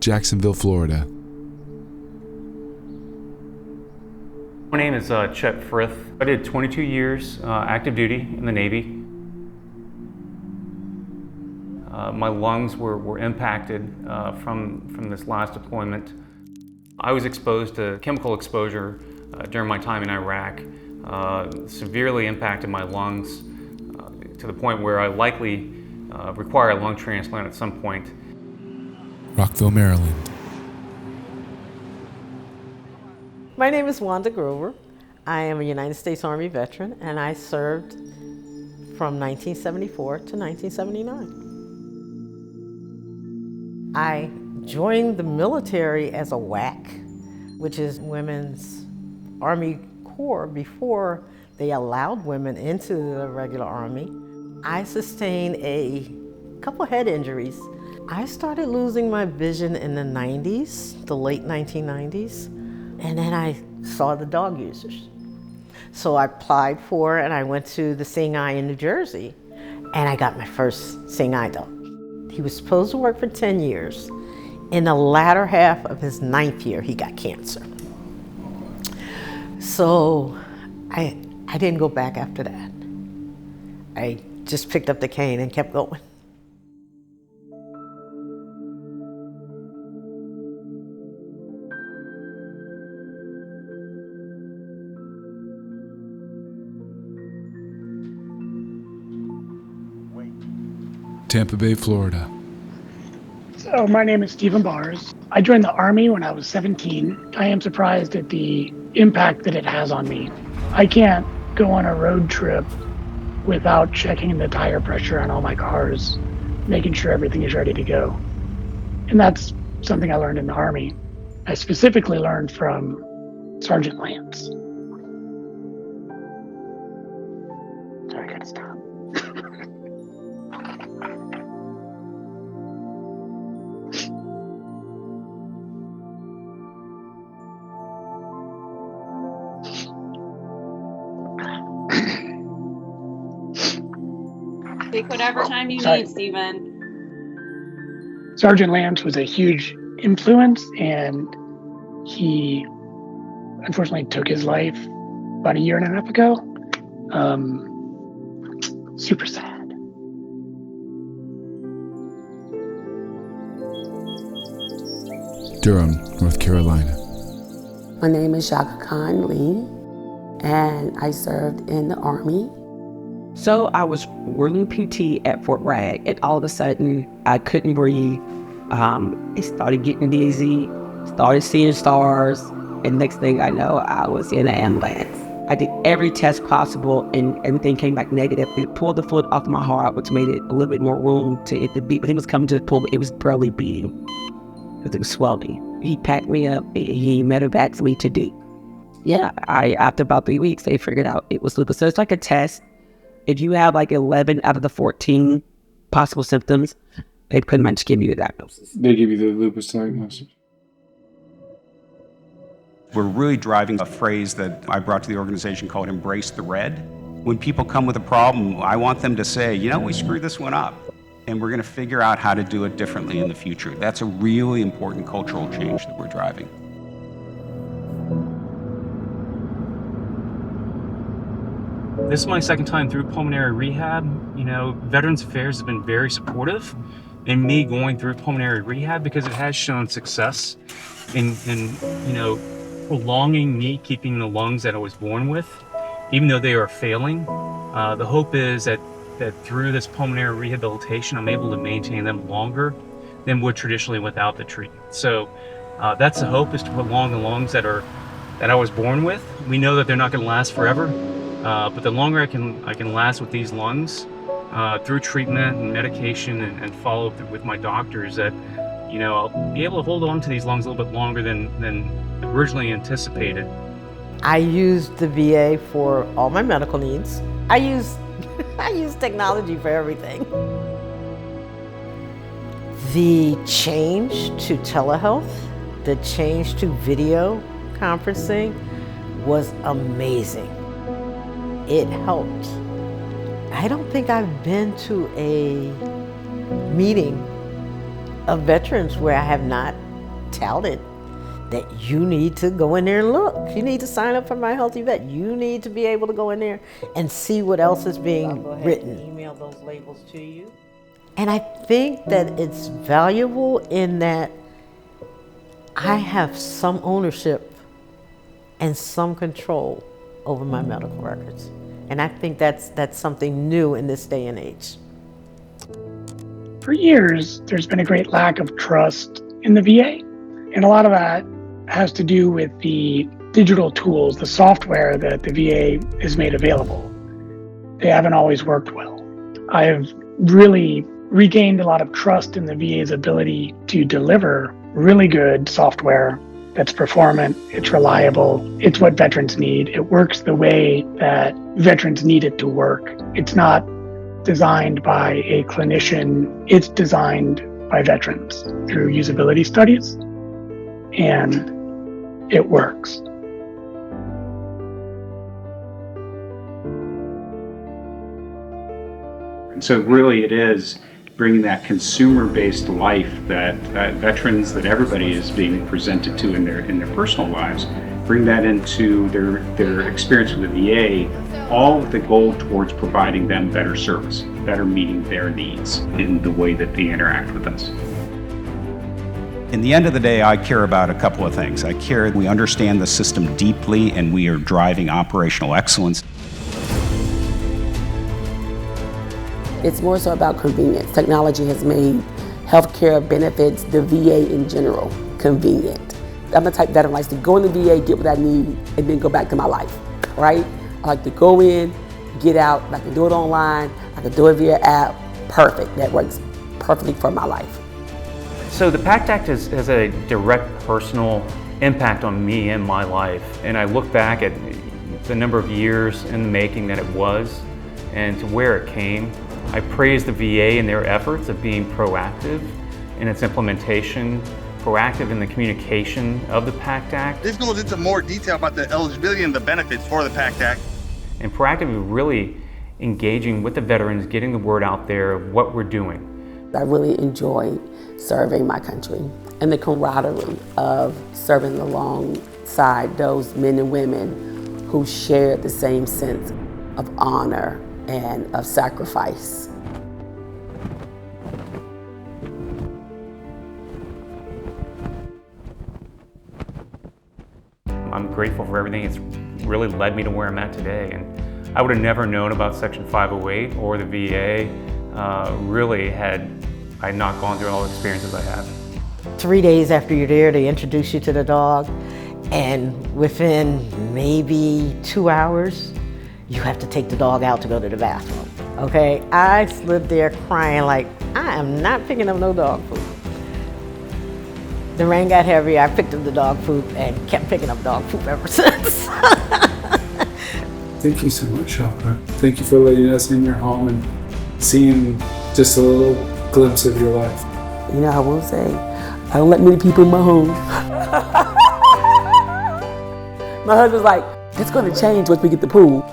Jacksonville, Florida. My name is Chet Frith. I did 22 years active duty in the Navy. My lungs were impacted from this last deployment. I was exposed to chemical exposure during my time in Iraq. Severely impacted my lungs to the point where I likely require a lung transplant at some point. Rockville, Maryland. My name is Wanda Grover. I am a United States Army veteran, and I served from 1974 to 1979. I joined the military as a WAC, which is Women's Army Corps, before they allowed women into the regular Army. I sustained a couple head injuries. I started losing my vision in the 90s, the late 1990s, and then I saw the dog users. So I applied for, and I went to the Seeing Eye in New Jersey, and I got my first Seeing Eye dog. He was supposed to work for 10 years. In the latter half of his 9th year, he got cancer. So I didn't go back after that. I just picked up the cane and kept going. Tampa Bay, Florida. So my name is Stephen Bars. I joined the Army when I was 17. I am surprised at the impact that it has on me. I can't go on a road trip without checking the tire pressure on all my cars, making sure everything is ready to go. And that's something I learned in the Army. I specifically learned from Sergeant Lance. Sorry, I gotta stop. Take whatever time you need, Stephen. Sergeant Lance was a huge influence, and he unfortunately took his life about a year and a half ago. Super sad. Durham, North Carolina. My name is Chaka Lea, and I served in the Army. So I was whirling PT at Fort Bragg, and all of a sudden I couldn't breathe. It started getting dizzy, started seeing stars, and next thing I know, I was in an ambulance. I did every test possible, and everything came back negative. It pulled the fluid off my heart, which made it a little bit more room to it to beat. But he was coming to the pull, it was barely beating because it was swelling. He packed me up, he medevaced me to do. Yeah, after about 3 weeks, they figured out it was lupus. So it's like a test. If you have like 11 out of the 14 possible symptoms, they pretty much give you a diagnosis. They give you the lupus diagnosis. We're really driving a phrase that I brought to the organization called embrace the red. When people come with a problem, I want them to say, you know, we screwed this one up, and we're going to figure out how to do it differently in the future. That's a really important cultural change that we're driving. This is my second time through pulmonary rehab. You know, Veterans Affairs has been very supportive in me going through pulmonary rehab because it has shown success in you know, prolonging me keeping the lungs that I was born with, even though they are failing. The hope is that through this pulmonary rehabilitation, I'm able to maintain them longer than would traditionally without the treatment. So that's the hope, is to prolong the lungs that I was born with. We know that they're not going to last forever. But the longer I can last with these lungs, through treatment and medication and follow up with my doctors, that, you know, I'll be able to hold on to these lungs a little bit longer than originally anticipated. I used the VA for all my medical needs. I use technology for everything. The change to telehealth, the change to video conferencing was amazing. It helped. I don't think I've been to a meeting of veterans where I have not touted that you need to go in there and look. You need to sign up for My Healthy Vet. You need to be able to go in there and see what else is being written. Email those labels to you. And I think that it's valuable in that I have some ownership and some control over my medical records. And I think that's something new in this day and age. For years, there's been a great lack of trust in the VA. And a lot of that has to do with the digital tools, the software that the VA has made available. They haven't always worked well. I've really regained a lot of trust in the VA's ability to deliver really good software that's performant, it's reliable, it's what veterans need. It works the way that veterans need it to work. It's not designed by a clinician, it's designed by veterans through usability studies, and it works. And so really it is bringing that consumer-based life that veterans, that everybody is being presented to in their personal lives, bring that into their experience with the VA, all with the goal towards providing them better service, better meeting their needs in the way that they interact with us. In the end of the day, I care about a couple of things. I care we understand the system deeply and we are driving operational excellence. It's more so about convenience. Technology has made healthcare benefits, the VA in general, convenient. I'm the type that likes to go in the VA, get what I need, and then go back to my life, right? I like to go in, get out, I can do it online, I can do it via app, perfect. That works perfectly for my life. So the PACT Act has a direct personal impact on me and my life. And I look back at the number of years in the making that it was and to where it came. I praise the VA and their efforts of being proactive in its implementation, proactive in the communication of the PACT Act. This goes into more detail about the eligibility and the benefits for the PACT Act. And proactively really engaging with the veterans, getting the word out there of what we're doing. I really enjoy serving my country and the camaraderie of serving alongside those men and women who share the same sense of honor and of sacrifice. I'm grateful for everything. It's really led me to where I'm at today. And I would have never known about Section 508 or the VA really had I not gone through all the experiences I have. 3 days after you're there, they introduce you to the dog, and within maybe 2 hours, you have to take the dog out to go to the bathroom, okay? I slid there crying like, I am not picking up no dog food. The rain got heavy, I picked up the dog food and kept picking up dog food ever since. Thank you so much, Chaka. Thank you for letting us in your home and seeing just a little glimpse of your life. You know, I will say, I don't let many people in my home. My husband's like, it's gonna change once we get the pool.